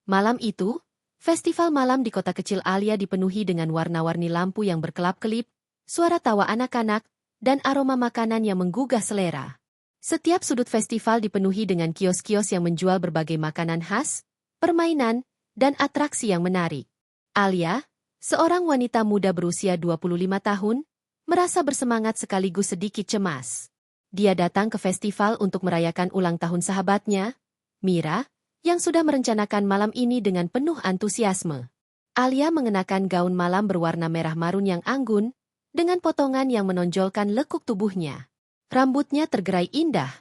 Malam itu, festival malam di kota kecil Alia dipenuhi dengan warna-warni lampu yang berkelap-kelip, suara tawa anak-anak, dan aroma makanan yang menggugah selera. Setiap sudut festival dipenuhi dengan kios-kios yang menjual berbagai makanan khas, permainan, dan atraksi yang menarik. Alia, seorang wanita muda berusia 25 tahun, merasa bersemangat sekaligus sedikit cemas. Dia datang ke festival untuk merayakan ulang tahun sahabatnya, Mira, yang sudah merencanakan malam ini dengan penuh antusiasme. Alia mengenakan gaun malam berwarna merah marun yang anggun, dengan potongan yang menonjolkan lekuk tubuhnya. Rambutnya tergerai indah,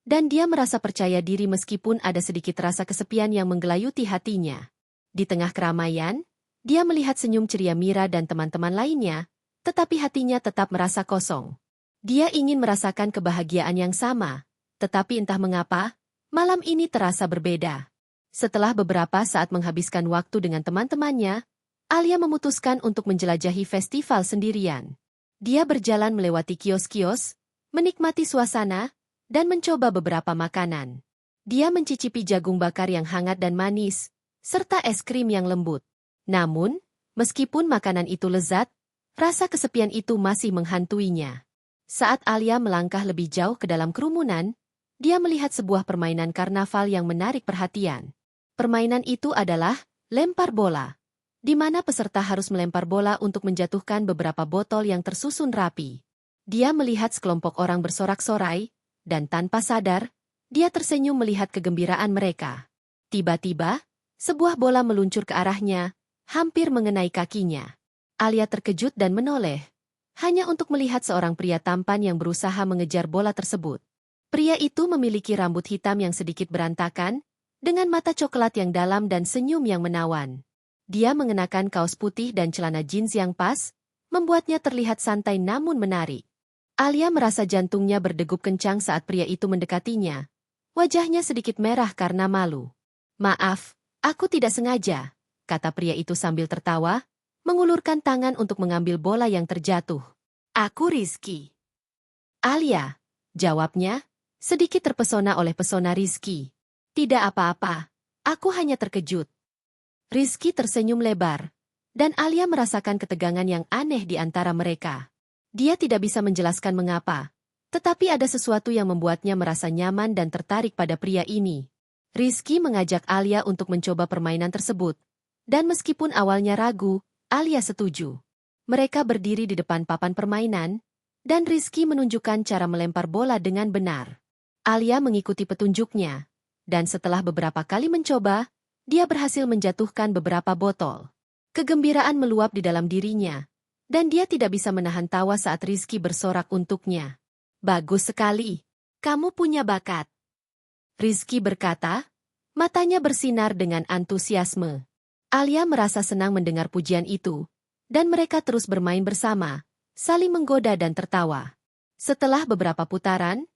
dan dia merasa percaya diri meskipun ada sedikit rasa kesepian yang menggelayuti hatinya. Di tengah keramaian, dia melihat senyum ceria Mira dan teman-teman lainnya, tetapi hatinya tetap merasa kosong. Dia ingin merasakan kebahagiaan yang sama, tetapi entah mengapa, malam ini terasa berbeda. Setelah beberapa saat menghabiskan waktu dengan teman-temannya, Alia memutuskan untuk menjelajahi festival sendirian. Dia berjalan melewati kios-kios, menikmati suasana, dan mencoba beberapa makanan. Dia mencicipi jagung bakar yang hangat dan manis, serta es krim yang lembut. Namun, meskipun makanan itu lezat, rasa kesepian itu masih menghantuinya. Saat Alia melangkah lebih jauh ke dalam kerumunan, dia melihat sebuah permainan karnaval yang menarik perhatian. Permainan itu adalah lempar bola, di mana peserta harus melempar bola untuk menjatuhkan beberapa botol yang tersusun rapi. Dia melihat sekelompok orang bersorak-sorai, dan tanpa sadar, dia tersenyum melihat kegembiraan mereka. Tiba-tiba, sebuah bola meluncur ke arahnya, hampir mengenai kakinya. Alia terkejut dan menoleh, hanya untuk melihat seorang pria tampan yang berusaha mengejar bola tersebut. Pria itu memiliki rambut hitam yang sedikit berantakan, dengan mata coklat yang dalam dan senyum yang menawan. Dia mengenakan kaos putih dan celana jeans yang pas, membuatnya terlihat santai namun menarik. Alia merasa jantungnya berdegup kencang saat pria itu mendekatinya. Wajahnya sedikit merah karena malu. "Maaf, aku tidak sengaja," kata pria itu sambil tertawa, mengulurkan tangan untuk mengambil bola yang terjatuh. "Aku Rizky." "Alia," jawabnya, sedikit terpesona oleh pesona Rizky. "Tidak apa-apa, aku hanya terkejut." Rizky tersenyum lebar, dan Alia merasakan ketegangan yang aneh di antara mereka. Dia tidak bisa menjelaskan mengapa, tetapi ada sesuatu yang membuatnya merasa nyaman dan tertarik pada pria ini. Rizky mengajak Alia untuk mencoba permainan tersebut, dan meskipun awalnya ragu, Alia setuju. Mereka berdiri di depan papan permainan, dan Rizky menunjukkan cara melempar bola dengan benar. Alia mengikuti petunjuknya, dan setelah beberapa kali mencoba, dia berhasil menjatuhkan beberapa botol. Kegembiraan meluap di dalam dirinya, dan dia tidak bisa menahan tawa saat Rizky bersorak untuknya. "Bagus sekali, kamu punya bakat," Rizky berkata, matanya bersinar dengan antusiasme. Alia merasa senang mendengar pujian itu, dan mereka terus bermain bersama, saling menggoda dan tertawa. Setelah beberapa putaran,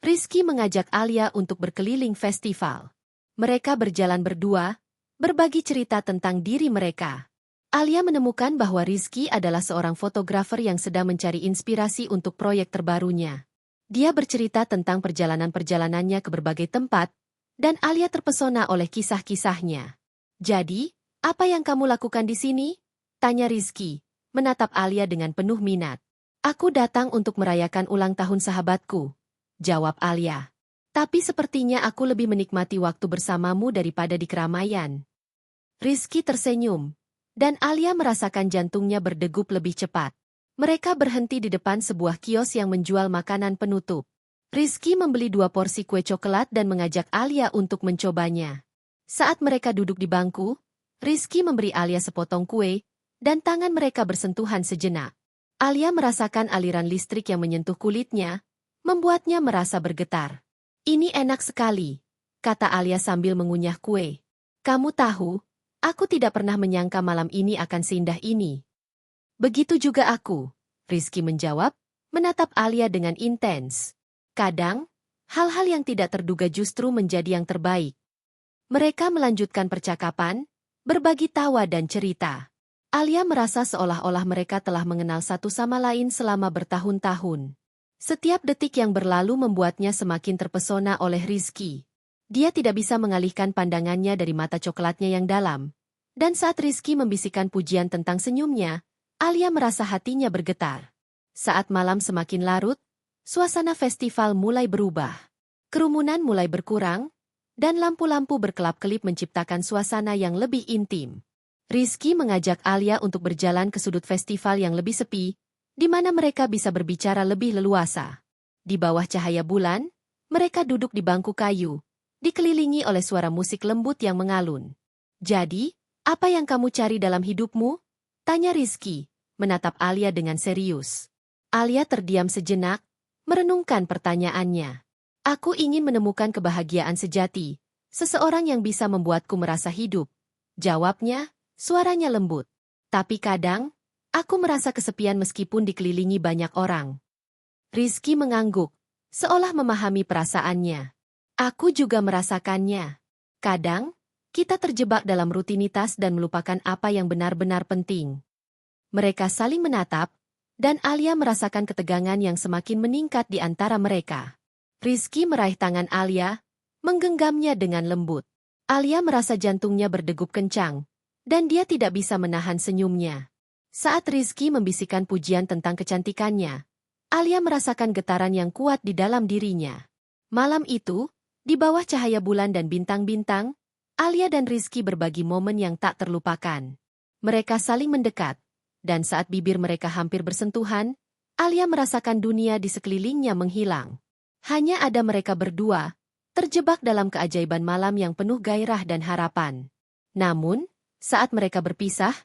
Rizky mengajak Alia untuk berkeliling festival. Mereka berjalan berdua, berbagi cerita tentang diri mereka. Alia menemukan bahwa Rizky adalah seorang fotografer yang sedang mencari inspirasi untuk proyek terbarunya. Dia bercerita tentang perjalanan-perjalanannya ke berbagai tempat, dan Alia terpesona oleh kisah-kisahnya. "Jadi, apa yang kamu lakukan di sini?" tanya Rizky, menatap Alia dengan penuh minat. "Aku datang untuk merayakan ulang tahun sahabatku," jawab Alia. "Tapi sepertinya aku lebih menikmati waktu bersamamu daripada di keramaian." Rizky tersenyum, dan Alia merasakan jantungnya berdegup lebih cepat. Mereka berhenti di depan sebuah kios yang menjual makanan penutup. Rizky membeli 2 porsi kue coklat dan mengajak Alia untuk mencobanya. Saat mereka duduk di bangku, Rizky memberi Alia sepotong kue, dan tangan mereka bersentuhan sejenak. Alia merasakan aliran listrik yang menyentuh kulitnya, membuatnya merasa bergetar. "Ini enak sekali," kata Alia sambil mengunyah kue. "Kamu tahu, aku tidak pernah menyangka malam ini akan seindah ini." "Begitu juga aku," Rizky menjawab, menatap Alia dengan intens. "Kadang, hal-hal yang tidak terduga justru menjadi yang terbaik." Mereka melanjutkan percakapan, berbagi tawa dan cerita. Alia merasa seolah-olah mereka telah mengenal satu sama lain selama bertahun-tahun. Setiap detik yang berlalu membuatnya semakin terpesona oleh Rizky. Dia tidak bisa mengalihkan pandangannya dari mata coklatnya yang dalam. Dan saat Rizky membisikkan pujian tentang senyumnya, Alia merasa hatinya bergetar. Saat malam semakin larut, suasana festival mulai berubah. Kerumunan mulai berkurang, dan lampu-lampu berkelap-kelip menciptakan suasana yang lebih intim. Rizky mengajak Alia untuk berjalan ke sudut festival yang lebih sepi, di mana mereka bisa berbicara lebih leluasa. Di bawah cahaya bulan, mereka duduk di bangku kayu, dikelilingi oleh suara musik lembut yang mengalun. "Jadi, apa yang kamu cari dalam hidupmu?" tanya Rizky, menatap Alia dengan serius. Alia terdiam sejenak, merenungkan pertanyaannya. "Aku ingin menemukan kebahagiaan sejati, seseorang yang bisa membuatku merasa hidup," jawabnya, suaranya lembut. "Tapi kadang, aku merasa kesepian meskipun dikelilingi banyak orang." Rizky mengangguk, seolah memahami perasaannya. "Aku juga merasakannya. Kadang, kita terjebak dalam rutinitas dan melupakan apa yang benar-benar penting." Mereka saling menatap, dan Alia merasakan ketegangan yang semakin meningkat di antara mereka. Rizky meraih tangan Alia, menggenggamnya dengan lembut. Alia merasa jantungnya berdegup kencang, dan dia tidak bisa menahan senyumnya. Saat Rizky membisikkan pujian tentang kecantikannya, Alia merasakan getaran yang kuat di dalam dirinya. Malam itu, di bawah cahaya bulan dan bintang-bintang, Alia dan Rizky berbagi momen yang tak terlupakan. Mereka saling mendekat, dan saat bibir mereka hampir bersentuhan, Alia merasakan dunia di sekelilingnya menghilang. Hanya ada mereka berdua, terjebak dalam keajaiban malam yang penuh gairah dan harapan. Namun, saat mereka berpisah,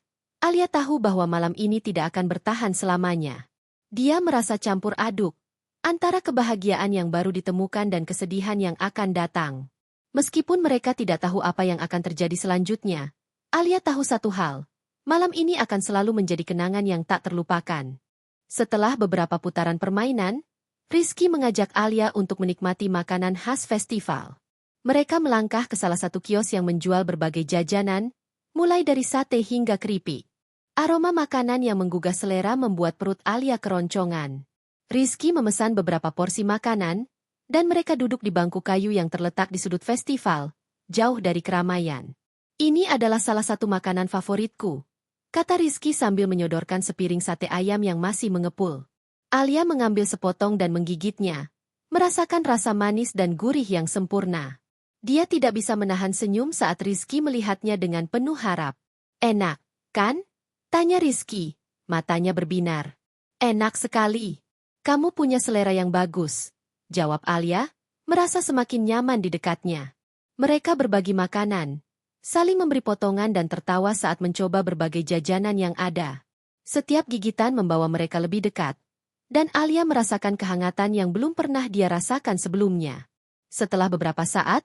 Alia tahu bahwa malam ini tidak akan bertahan selamanya. Dia merasa campur aduk, antara kebahagiaan yang baru ditemukan dan kesedihan yang akan datang. Meskipun mereka tidak tahu apa yang akan terjadi selanjutnya, Alia tahu satu hal, malam ini akan selalu menjadi kenangan yang tak terlupakan. Setelah beberapa putaran permainan, Rizky mengajak Alia untuk menikmati makanan khas festival. Mereka melangkah ke salah satu kios yang menjual berbagai jajanan, mulai dari sate hingga keripik. Aroma makanan yang menggugah selera membuat perut Alia keroncongan. Rizky memesan beberapa porsi makanan, dan mereka duduk di bangku kayu yang terletak di sudut festival, jauh dari keramaian. "Ini adalah salah satu makanan favoritku," kata Rizky sambil menyodorkan sepiring sate ayam yang masih mengepul. Alia mengambil sepotong dan menggigitnya, merasakan rasa manis dan gurih yang sempurna. Dia tidak bisa menahan senyum saat Rizky melihatnya dengan penuh harap. "Enak, kan?" tanya Rizky, matanya berbinar. "Enak sekali. Kamu punya selera yang bagus," jawab Alia, merasa semakin nyaman di dekatnya. Mereka berbagi makanan, saling memberi potongan dan tertawa saat mencoba berbagai jajanan yang ada. Setiap gigitan membawa mereka lebih dekat, dan Alia merasakan kehangatan yang belum pernah dia rasakan sebelumnya. Setelah beberapa saat,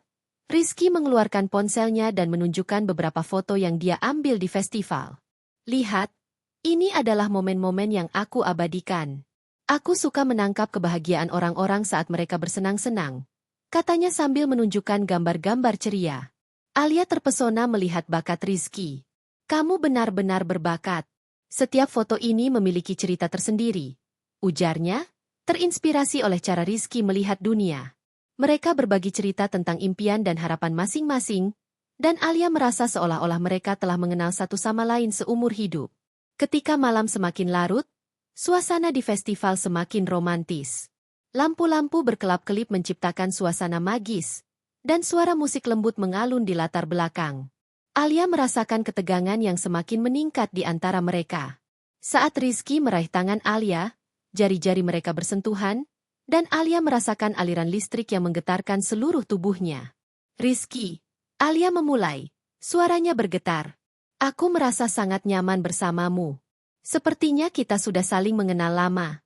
Rizky mengeluarkan ponselnya dan menunjukkan beberapa foto yang dia ambil di festival. "Lihat, ini adalah momen-momen yang aku abadikan. Aku suka menangkap kebahagiaan orang-orang saat mereka bersenang-senang," katanya sambil menunjukkan gambar-gambar ceria. Alia terpesona melihat bakat Rizky. "Kamu benar-benar berbakat. Setiap foto ini memiliki cerita tersendiri," ujarnya, terinspirasi oleh cara Rizky melihat dunia. Mereka berbagi cerita tentang impian dan harapan masing-masing, dan Alia merasa seolah-olah mereka telah mengenal satu sama lain seumur hidup. Ketika malam semakin larut, suasana di festival semakin romantis. Lampu-lampu berkelap-kelip menciptakan suasana magis, dan suara musik lembut mengalun di latar belakang. Alia merasakan ketegangan yang semakin meningkat di antara mereka. Saat Rizky meraih tangan Alia, jari-jari mereka bersentuhan, dan Alia merasakan aliran listrik yang menggetarkan seluruh tubuhnya. "Rizky," Alia memulai, suaranya bergetar. "Aku merasa sangat nyaman bersamamu. Sepertinya kita sudah saling mengenal lama."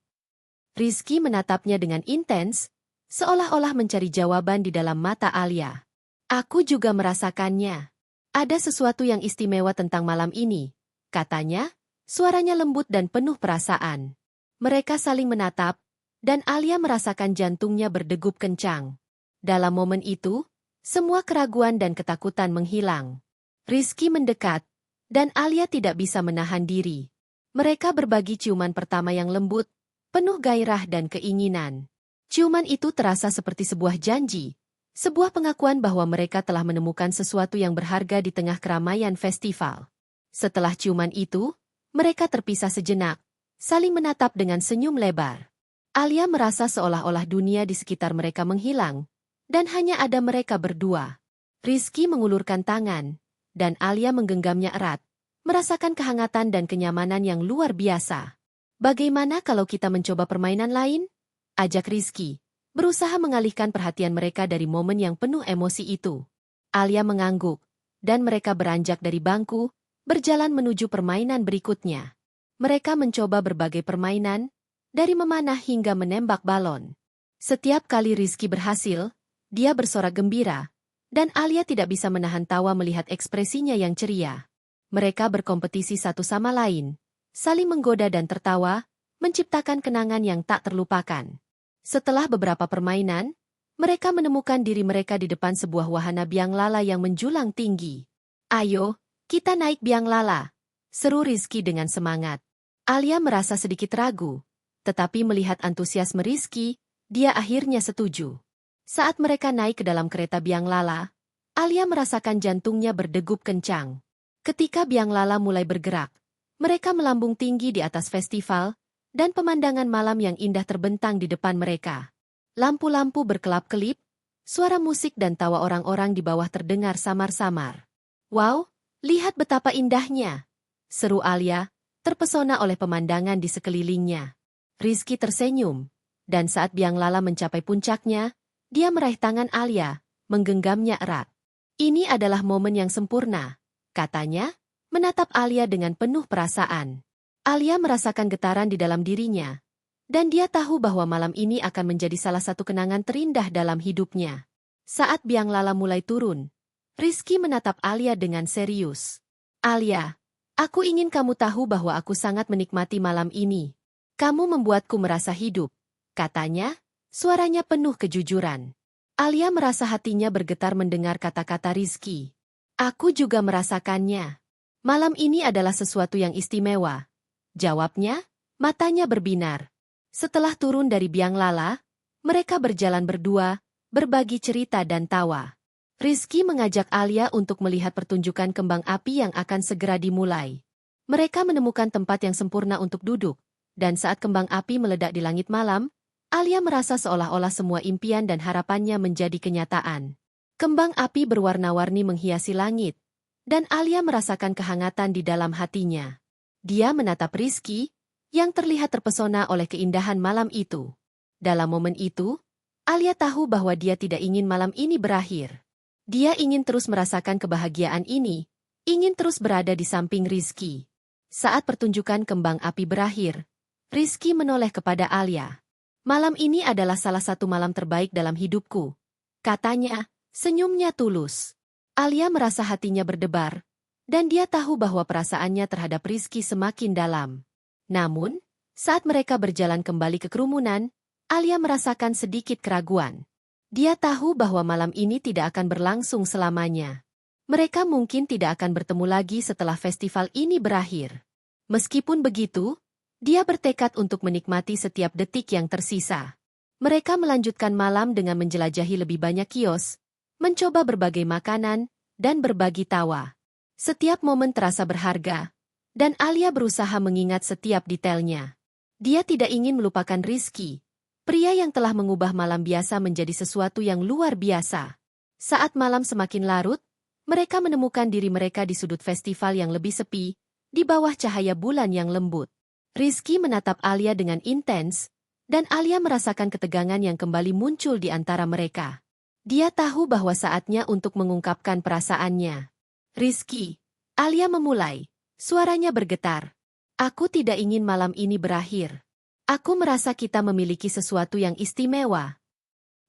Rizky menatapnya dengan intens, seolah-olah mencari jawaban di dalam mata Alia. "Aku juga merasakannya. Ada sesuatu yang istimewa tentang malam ini," katanya, suaranya lembut dan penuh perasaan. Mereka saling menatap, dan Alia merasakan jantungnya berdegup kencang. Dalam momen itu, semua keraguan dan ketakutan menghilang. Rizky mendekat, dan Alia tidak bisa menahan diri. Mereka berbagi ciuman pertama yang lembut, penuh gairah dan keinginan. Ciuman itu terasa seperti sebuah janji, Sebuah pengakuan bahwa mereka telah menemukan sesuatu yang berharga di tengah keramaian festival. Setelah ciuman itu, mereka terpisah sejenak, saling menatap dengan senyum lebar. Alia merasa seolah-olah dunia di sekitar mereka menghilang, dan hanya ada mereka berdua. Rizky mengulurkan tangan, dan Alia menggenggamnya erat, merasakan kehangatan dan kenyamanan yang luar biasa. Bagaimana kalau kita mencoba permainan lain? Ajak Rizky, berusaha mengalihkan perhatian mereka dari momen yang penuh emosi itu. Alia mengangguk, dan mereka beranjak dari bangku, berjalan menuju permainan berikutnya. Mereka mencoba berbagai permainan, dari memanah hingga menembak balon. Setiap kali Rizky berhasil, dia bersorak gembira, dan Alia tidak bisa menahan tawa melihat ekspresinya yang ceria. Mereka berkompetisi satu sama lain, saling menggoda dan tertawa, menciptakan kenangan yang tak terlupakan. Setelah beberapa permainan, mereka menemukan diri mereka di depan sebuah wahana biang lala yang menjulang tinggi. "Ayo, kita naik biang lala," seru Rizky dengan semangat. Alia merasa sedikit ragu, tetapi melihat antusiasme Rizky, dia akhirnya setuju. Saat mereka naik ke dalam kereta biang lala, Alia merasakan jantungnya berdegup kencang. Ketika biang lala mulai bergerak, mereka melambung tinggi di atas festival, dan pemandangan malam yang indah terbentang di depan mereka. Lampu-lampu berkelap-kelip, suara musik dan tawa orang-orang di bawah terdengar samar-samar. "Wow, lihat betapa indahnya!" seru Alia, terpesona oleh pemandangan di sekelilingnya. Rizky tersenyum, dan saat biang lala mencapai puncaknya, dia meraih tangan Alia, menggenggamnya erat. "Ini adalah momen yang sempurna," katanya, menatap Alia dengan penuh perasaan. Alia merasakan getaran di dalam dirinya, dan dia tahu bahwa malam ini akan menjadi salah satu kenangan terindah dalam hidupnya. Saat biang lala mulai turun, Rizky menatap Alia dengan serius. "Alia, aku ingin kamu tahu bahwa aku sangat menikmati malam ini. Kamu membuatku merasa hidup," katanya, suaranya penuh kejujuran. Alia merasa hatinya bergetar mendengar kata-kata Rizky. "Aku juga merasakannya. Malam ini adalah sesuatu yang istimewa," jawabnya, matanya berbinar. Setelah turun dari biang lala, mereka berjalan berdua, berbagi cerita dan tawa. Rizky mengajak Alia untuk melihat pertunjukan kembang api yang akan segera dimulai. Mereka menemukan tempat yang sempurna untuk duduk, dan saat kembang api meledak di langit malam, Alia merasa seolah-olah semua impian dan harapannya menjadi kenyataan. Kembang api berwarna-warni menghiasi langit, dan Alia merasakan kehangatan di dalam hatinya. Dia menatap Rizky, yang terlihat terpesona oleh keindahan malam itu. Dalam momen itu, Alia tahu bahwa dia tidak ingin malam ini berakhir. Dia ingin terus merasakan kebahagiaan ini, ingin terus berada di samping Rizky. Saat pertunjukan kembang api berakhir, Rizky menoleh kepada Alia. "Malam ini adalah salah satu malam terbaik dalam hidupku," katanya, senyumnya tulus. Alia merasa hatinya berdebar, dan dia tahu bahwa perasaannya terhadap Rizky semakin dalam. Namun, saat mereka berjalan kembali ke kerumunan, Alia merasakan sedikit keraguan. Dia tahu bahwa malam ini tidak akan berlangsung selamanya. Mereka mungkin tidak akan bertemu lagi setelah festival ini berakhir. Meskipun begitu, dia bertekad untuk menikmati setiap detik yang tersisa. Mereka melanjutkan malam dengan menjelajahi lebih banyak kios, mencoba berbagai makanan, dan berbagi tawa. Setiap momen terasa berharga, dan Alia berusaha mengingat setiap detailnya. Dia tidak ingin melupakan Rizky, pria yang telah mengubah malam biasa menjadi sesuatu yang luar biasa. Saat malam semakin larut, mereka menemukan diri mereka di sudut festival yang lebih sepi, di bawah cahaya bulan yang lembut. Rizky menatap Alia dengan intens, dan Alia merasakan ketegangan yang kembali muncul di antara mereka. Dia tahu bahwa saatnya untuk mengungkapkan perasaannya. "Rizky," Alia memulai, suaranya bergetar. "Aku tidak ingin malam ini berakhir. Aku merasa kita memiliki sesuatu yang istimewa."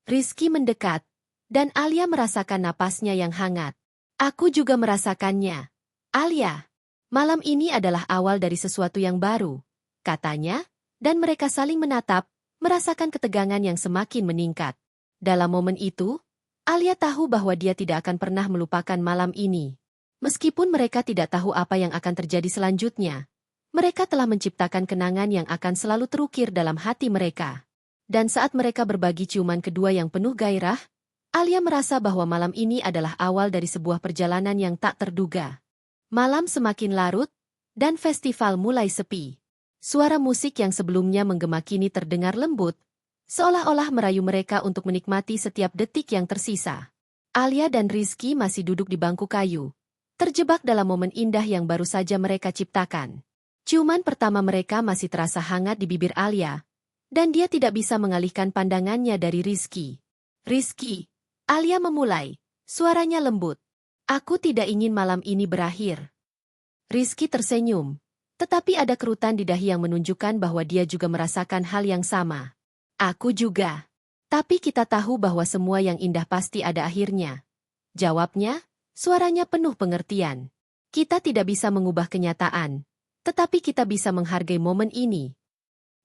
Rizky mendekat, dan Alia merasakan napasnya yang hangat. "Aku juga merasakannya. Alia, malam ini adalah awal dari sesuatu yang baru," katanya, dan mereka saling menatap, merasakan ketegangan yang semakin meningkat. Dalam momen itu, Alia tahu bahwa dia tidak akan pernah melupakan malam ini. Meskipun mereka tidak tahu apa yang akan terjadi selanjutnya, mereka telah menciptakan kenangan yang akan selalu terukir dalam hati mereka. Dan saat mereka berbagi ciuman kedua yang penuh gairah, Alia merasa bahwa malam ini adalah awal dari sebuah perjalanan yang tak terduga. Malam semakin larut, dan festival mulai sepi. Suara musik yang sebelumnya menggema kini terdengar lembut, seolah-olah merayu mereka untuk menikmati setiap detik yang tersisa. Alia dan Rizky masih duduk di bangku kayu, terjebak dalam momen indah yang baru saja mereka ciptakan. Ciuman pertama mereka masih terasa hangat di bibir Alia, dan dia tidak bisa mengalihkan pandangannya dari Rizky. Rizky, Alia memulai, suaranya lembut. Aku tidak ingin malam ini berakhir. Rizky tersenyum, tetapi ada kerutan di dahi yang menunjukkan bahwa dia juga merasakan hal yang sama. Aku juga. Tapi kita tahu bahwa semua yang indah pasti ada akhirnya. Jawabnya, suaranya penuh pengertian. Kita tidak bisa mengubah kenyataan, tetapi kita bisa menghargai momen ini.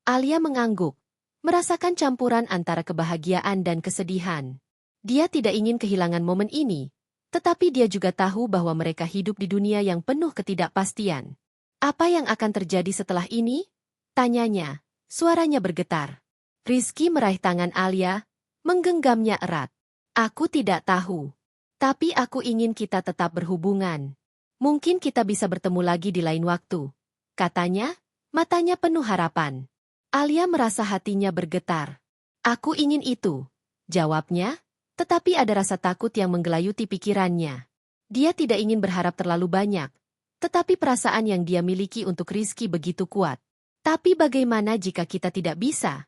Alia mengangguk, merasakan campuran antara kebahagiaan dan kesedihan. Dia tidak ingin kehilangan momen ini, tetapi dia juga tahu bahwa mereka hidup di dunia yang penuh ketidakpastian. Apa yang akan terjadi setelah ini? Tanyanya, suaranya bergetar. Rizky meraih tangan Alia, menggenggamnya erat. Aku tidak tahu. Tapi aku ingin kita tetap berhubungan. Mungkin kita bisa bertemu lagi di lain waktu. Katanya, matanya penuh harapan. Alia merasa hatinya bergetar. Aku ingin itu. Jawabnya, tetapi ada rasa takut yang menggelayuti pikirannya. Dia tidak ingin berharap terlalu banyak, tetapi perasaan yang dia miliki untuk Rizky begitu kuat. Tapi bagaimana jika kita tidak bisa?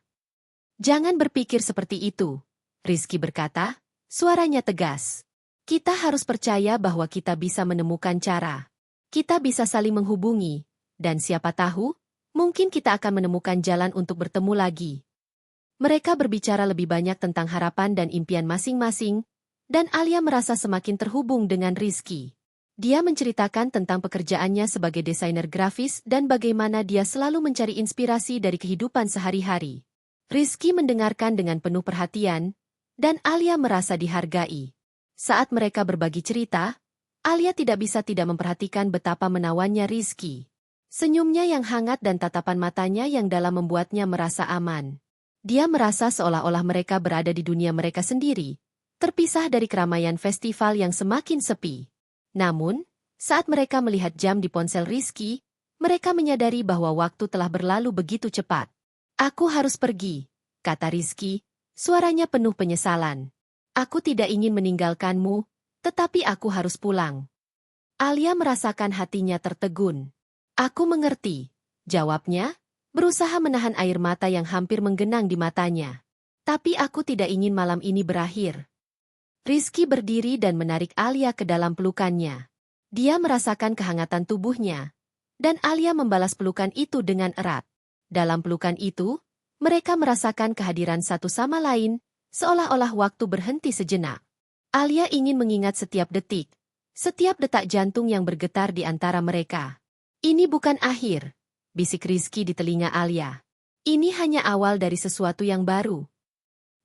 Jangan berpikir seperti itu, Rizky berkata, suaranya tegas. Kita harus percaya bahwa kita bisa menemukan cara. Kita bisa saling menghubungi, dan siapa tahu, mungkin kita akan menemukan jalan untuk bertemu lagi. Mereka berbicara lebih banyak tentang harapan dan impian masing-masing, dan Alia merasa semakin terhubung dengan Rizky. Dia menceritakan tentang pekerjaannya sebagai desainer grafis dan bagaimana dia selalu mencari inspirasi dari kehidupan sehari-hari. Rizky mendengarkan dengan penuh perhatian, dan Alia merasa dihargai. Saat mereka berbagi cerita, Alia tidak bisa tidak memperhatikan betapa menawannya Rizky. Senyumnya yang hangat dan tatapan matanya yang dalam membuatnya merasa aman. Dia merasa seolah-olah mereka berada di dunia mereka sendiri, terpisah dari keramaian festival yang semakin sepi. Namun, saat mereka melihat jam di ponsel Rizky, mereka menyadari bahwa waktu telah berlalu begitu cepat. Aku harus pergi, kata Rizky, suaranya penuh penyesalan. Aku tidak ingin meninggalkanmu, tetapi aku harus pulang. Alia merasakan hatinya tertegun. Aku mengerti, jawabnya, berusaha menahan air mata yang hampir menggenang di matanya. Tapi aku tidak ingin malam ini berakhir. Rizky berdiri dan menarik Alia ke dalam pelukannya. Dia merasakan kehangatan tubuhnya, dan Alia membalas pelukan itu dengan erat. Dalam pelukan itu, mereka merasakan kehadiran satu sama lain, seolah-olah waktu berhenti sejenak. Alia ingin mengingat setiap detik, setiap detak jantung yang bergetar di antara mereka. Ini bukan akhir, bisik Rizky di telinga Alia. Ini hanya awal dari sesuatu yang baru.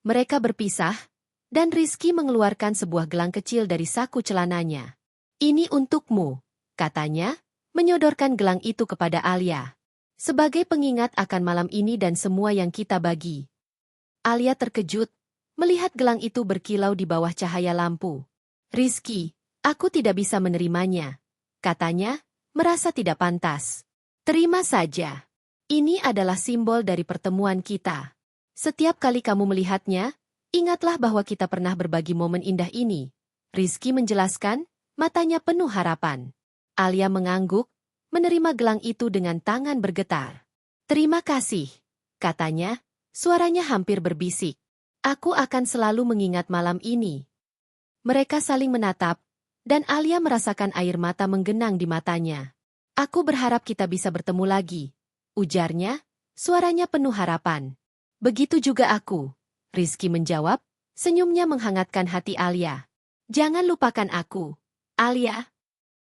Mereka berpisah, dan Rizky mengeluarkan sebuah gelang kecil dari saku celananya. Ini untukmu, katanya, menyodorkan gelang itu kepada Alia. Sebagai pengingat akan malam ini dan semua yang kita bagi. Alia terkejut, melihat gelang itu berkilau di bawah cahaya lampu. Rizky, aku tidak bisa menerimanya, katanya, merasa tidak pantas. Terima saja. Ini adalah simbol dari pertemuan kita. Setiap kali kamu melihatnya, ingatlah bahwa kita pernah berbagi momen indah ini. Rizky menjelaskan, matanya penuh harapan. Alia mengangguk, menerima gelang itu dengan tangan bergetar. Terima kasih, katanya, suaranya hampir berbisik. Aku akan selalu mengingat malam ini. Mereka saling menatap, dan Alia merasakan air mata menggenang di matanya. Aku berharap kita bisa bertemu lagi, ujarnya, suaranya penuh harapan. Begitu juga aku, Rizky menjawab, senyumnya menghangatkan hati Alia. Jangan lupakan aku, Alia.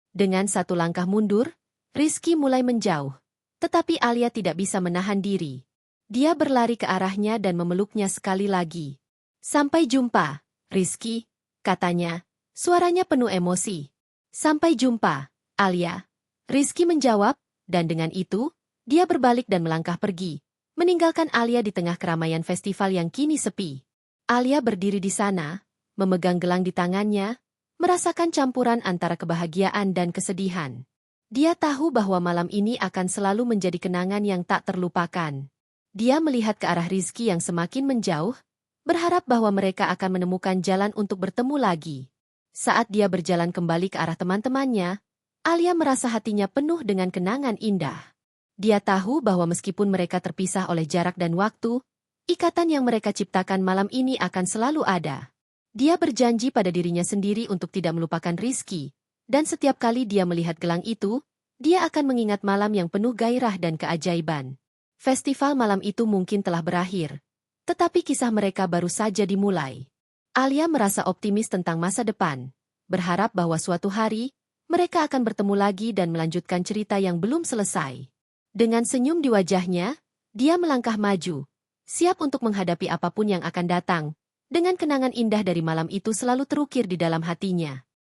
Dengan satu langkah mundur, Rizky mulai menjauh, tetapi Alia tidak bisa menahan diri. Dia berlari ke arahnya dan memeluknya sekali lagi. Sampai jumpa, Rizky, katanya, suaranya penuh emosi. Sampai jumpa, Alia. Rizky menjawab, dan dengan itu, dia berbalik dan melangkah pergi, meninggalkan Alia di tengah keramaian festival yang kini sepi. Alia berdiri di sana, memegang gelang di tangannya, merasakan campuran antara kebahagiaan dan kesedihan. Dia tahu bahwa malam ini akan selalu menjadi kenangan yang tak terlupakan. Dia melihat ke arah Rizky yang semakin menjauh, berharap bahwa mereka akan menemukan jalan untuk bertemu lagi. Saat dia berjalan kembali ke arah teman-temannya, Alia merasa hatinya penuh dengan kenangan indah. Dia tahu bahwa meskipun mereka terpisah oleh jarak dan waktu, ikatan yang mereka ciptakan malam ini akan selalu ada. Dia berjanji pada dirinya sendiri untuk tidak melupakan Rizky, dan setiap kali dia melihat gelang itu, dia akan mengingat malam yang penuh gairah dan keajaiban. Festival malam itu mungkin telah berakhir, tetapi kisah mereka baru saja dimulai. Alia merasa optimis tentang masa depan, berharap bahwa suatu hari, mereka akan bertemu lagi dan melanjutkan cerita yang belum selesai. Dengan senyum di wajahnya, dia melangkah maju, siap untuk menghadapi apapun yang akan datang, dengan kenangan indah dari malam itu selalu terukir di dalam hatinya.